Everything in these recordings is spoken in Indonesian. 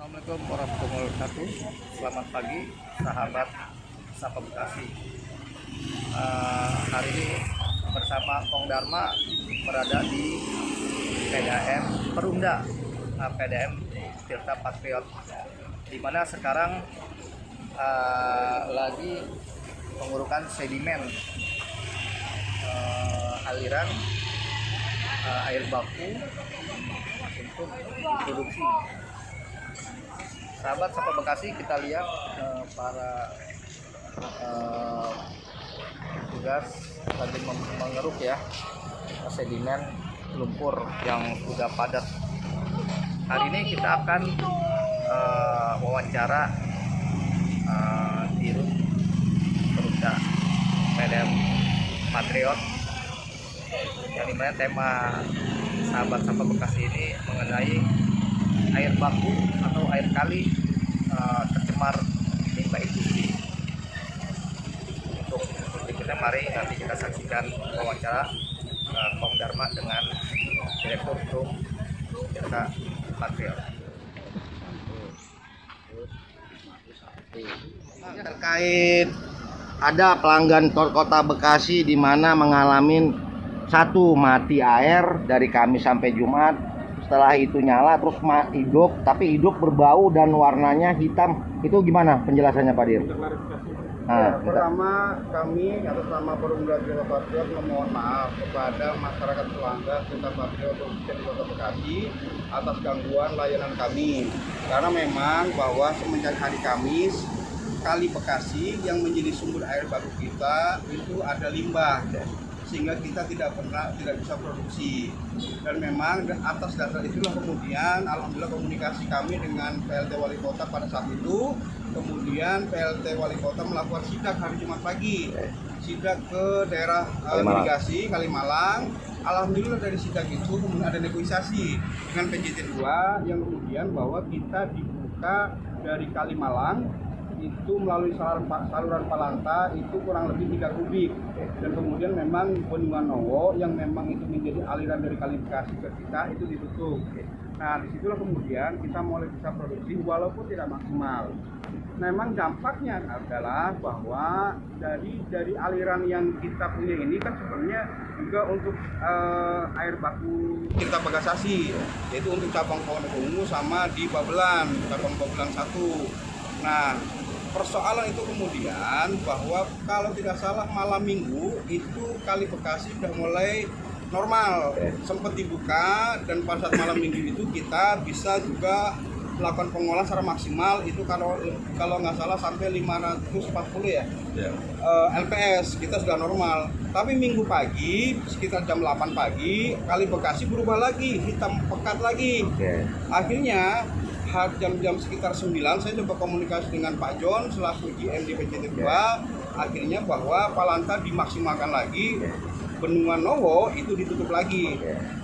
Assalamualaikum warahmatullahi wabarakatuh. Selamat pagi sahabat Sapa Bekasi. Hari ini bersama Kong Dharma berada di PDAM Perumda, PDAM Tirta Patriot, di mana sekarang lagi pengurukan sedimen aliran air baku untuk produksi. Sahabat Sapa Bekasi, kita lihat para petugas lagi mengeruk ya sedimen lumpur yang sudah padat. Hari ini kita akan wawancara Dirut Perumda PDAM Patriot, yang dimana tema sahabat Sapa Bekasi ini mengenai air baku atau air kali tercemar limbah industri. Untuk berikutnya mari nanti kita saksikan wawancara Kong Dharma dengan Direktur Perum Tirta Patriot. Terkait ada pelanggan Tol Kota Bekasi di mana mengalami satu mati air dari Kamis sampai Jumat. Setelah itu nyala terus hidup, tapi hidup berbau dan warnanya hitam. Itu gimana penjelasannya Pak Dir? Pertama, kami atas nama Perumda Tirta Patriot memohon maaf kepada masyarakat pelanggan Tirta Patriot khususnya di Kota Bekasi atas gangguan layanan kami. Karena memang bahwa semenjak hari Kamis, Kali Bekasi yang menjadi sumber air baku kita itu ada limbah, sehingga kita tidak bisa produksi. Dan memang atas dasar itulah kemudian alhamdulillah komunikasi kami dengan PLT Wali Kota pada saat itu, kemudian PLT Wali Kota melakukan sidak hari Jumat pagi, sidak ke daerah irigasi Kalimalang. Alhamdulillah dari sidak itu kemudian ada negosiasi dengan PJT 2 yang kemudian bahwa kita dibuka dari Kalimalang itu melalui saluran Palanta itu kurang lebih 3 kubik, dan kemudian memang Bendungan Nowo yang memang itu menjadi aliran dari Kali Bekasi ke kita itu ditutup. Nah disitulah kemudian kita mulai bisa produksi walaupun tidak maksimal. Memang dampaknya adalah bahwa dari aliran yang kita punya ini kan sebenarnya juga untuk air baku Tirta Pagasasi, yaitu untuk cabang Ponorogo sama di Babelan, cabang Babelan 1. Nah persoalan itu kemudian bahwa kalau tidak salah malam minggu itu Kali Bekasi sudah mulai normal, sempat dibuka, dan pada saat malam minggu itu kita bisa juga melakukan pengolahan secara maksimal. Itu kalau nggak salah sampai 540 ya. LPS kita sudah normal. Tapi minggu pagi sekitar jam 8 pagi Kali Bekasi berubah lagi, hitam pekat lagi. Akhirnya jam-jam sekitar 9 saya coba komunikasi dengan Pak John selaku GM di PJT 2, akhirnya bahwa Palanta dimaksimalkan lagi, Bendungan Nowo itu ditutup lagi.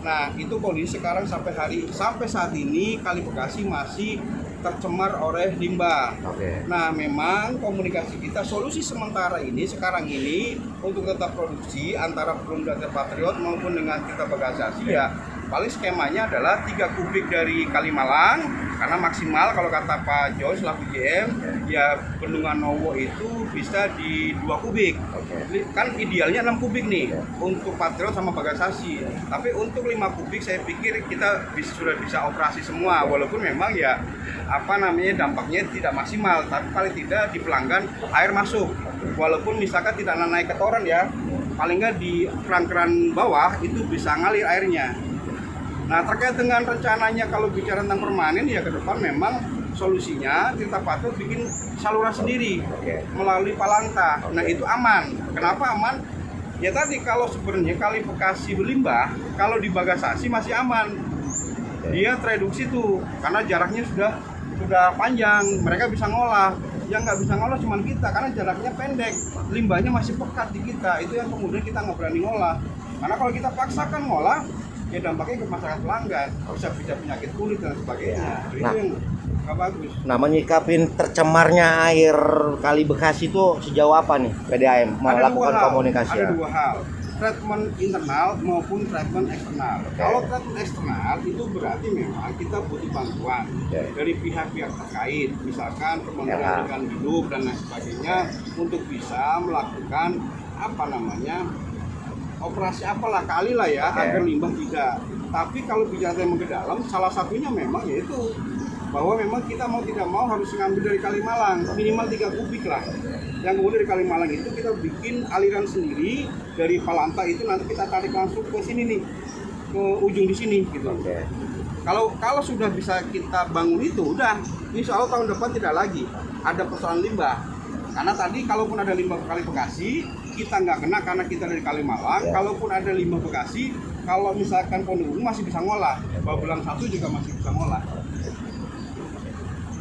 Nah itu kondisi sekarang sampai saat ini Kali Bekasi masih tercemar oleh limbah. Nah memang komunikasi kita solusi sementara ini sekarang ini untuk tetap produksi antara Perumda Tirta Patriot maupun dengan Tirta Pagasasi ya paling skemanya adalah 3 kubik dari Kalimalang, karena maksimal kalau kata Pak Joy selaku GM ya Bendungan Nowo itu bisa di 2 kubik. Kan idealnya 6 kubik nih untuk Patriot sama Pagasasi, tapi untuk 5 kubik saya pikir kita sudah bisa operasi semua, walaupun memang ya dampaknya tidak maksimal, tapi paling tidak di pelanggan air masuk, walaupun misalkan tidak naik ke toren ya, paling nggak di keran-keran bawah itu bisa ngalir airnya. Nah terkait dengan rencananya kalau bicara tentang permanen ya ke depan memang solusinya Tirta Patriot bikin saluran sendiri melalui Palanta. Nah itu aman. Kenapa aman? Ya tadi kalau sebenarnya Kali Bekasi berlimbah, kalau di Pagasasi masih aman. Dia tereduksi tuh karena jaraknya sudah panjang, mereka bisa ngolah. Yang nggak bisa ngolah cuma kita karena jaraknya pendek, limbahnya masih pekat di kita. Itu yang kemudian kita nggak berani ngolah. Karena kalau kita paksakan ngolah, ya dampaknya ke masyarakat pelanggan, bisa penyakit kulit dan sebagainya. Itu yang nggak bagus. Nah menyikapin tercemarnya air Kali Bekasi itu sejauh apa nih PDAM melakukan komunikasi? Ada 2 hal. treatment internal maupun treatment eksternal. Kalau treatment eksternal itu berarti memang kita butuh bantuan dari pihak-pihak terkait, misalkan Kementerian Lingkungan Hidup dan lain sebagainya untuk bisa melakukan operasi apalah kali lah ya agar limbah tidak. Tapi kalau bicara yang ke dalam, salah satunya memang yaitu bahwa memang kita mau tidak mau harus ngambil dari Kalimalang minimal 3 kubik lah. Yang kemudian dari Kalimalang itu kita bikin aliran sendiri dari Palanta itu nanti kita tarik langsung ke sini nih, ke ujung di sini gitu. Kalau sudah bisa kita bangun itu udah, insya Allah tahun depan tidak lagi ada persoalan limbah. Karena tadi kalaupun ada limbah Kali Bekasi kita nggak kena karena kita dari Kalimalang. Kalaupun ada limbah Bekasi, kalau misalkan Ponorogo masih bisa ngolah, Babelan 1 juga masih bisa ngolah.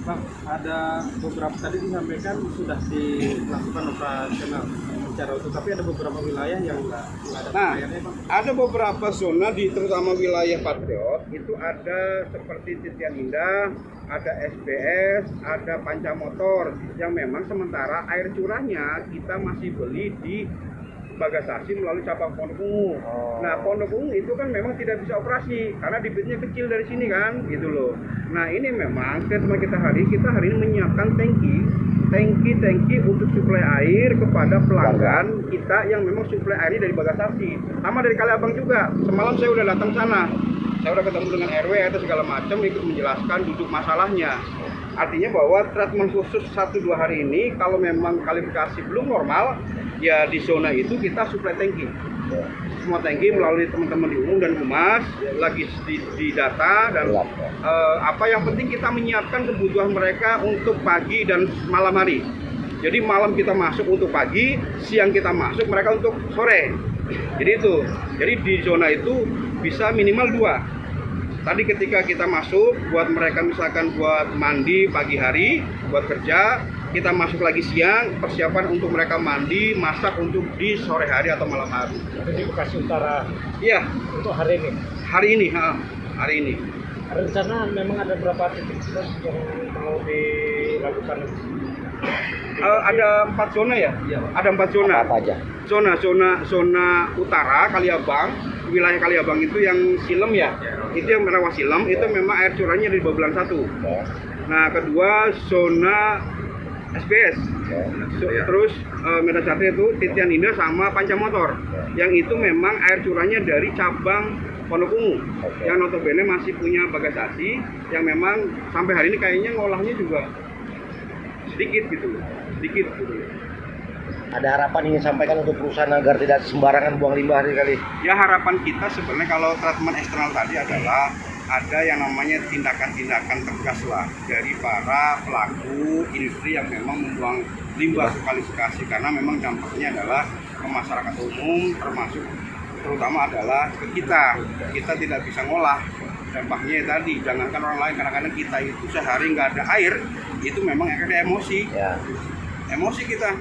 Bang, ada beberapa tadi disampaikan sudah dilakukan operasional secara utuh, tapi ada beberapa wilayah yang nggak ada pelayanannya, Bang. Ada beberapa zona di terutama wilayah Patriot itu ada seperti Titian Indah, ada SBS, ada Pancamotor yang memang sementara air curahnya kita masih beli di Bagasasi melalui cabang Pondok Ungu. Nah, Pondok Ungu itu kan memang tidak bisa operasi karena debitnya kecil dari sini kan, gitu loh. Nah, ini memang statement kita hari ini menyiapkan tangki untuk suplai air kepada pelanggan kita yang memang suplai airnya dari Bagasasi. Sama dari Kali Abang juga. Semalam saya udah datang sana. Saya udah ketemu dengan RW atau segala macam ikut menjelaskan duduk masalahnya. Artinya bahwa treatment khusus 1-2 hari ini kalau memang kualifikasi belum normal, ya di zona itu kita suplai tangki. Semua tangki melalui teman-teman di umum dan humas lagi di data dan apa yang penting kita menyiapkan kebutuhan mereka untuk pagi dan malam hari. Jadi malam kita masuk untuk pagi, siang kita masuk mereka untuk sore. Jadi itu. Jadi di zona itu bisa minimal 2. Tadi ketika kita masuk buat mereka misalkan buat mandi pagi hari, buat kerja, kita masuk lagi siang, persiapan untuk mereka mandi, masak untuk di sore hari atau malam hari. Itu di Bekasi Utara. Iya. Untuk hari ini. Hari ini. Rencana memang ada berapa titik yang mau dilakukan? Ada 4 zona ya? Ada 4 zona. Apa aja? Zona utara Kaliabang, wilayah Kaliabang itu yang silem ya. Itu yang rawa silem, itu memang air curahnya dari Babelan 1. Nah, kedua zona SBS. Terus Medan Satria itu Titian Indah sama Pancamotor. Yang itu memang air curahnya dari cabang Pondok Ungu. Yang notabene masih punya Bagasasi yang memang sampai hari ini kayaknya ngolahnya juga sedikit gitu. Ada harapan ingin sampaikan untuk perusahaan agar tidak sembarangan buang limbah kali? Ya harapan kita sebenarnya kalau treatment eksternal tadi adalah ada yang namanya tindakan-tindakan tegas lah dari para pelaku industri yang memang membuang limbah kualifikasi karena memang dampaknya adalah ke masyarakat umum terutama adalah ke kita tidak bisa ngolah. Dampaknya tadi jangankan orang lain, kadang-kadang kita itu sehari nggak ada air itu memang ada emosi kita.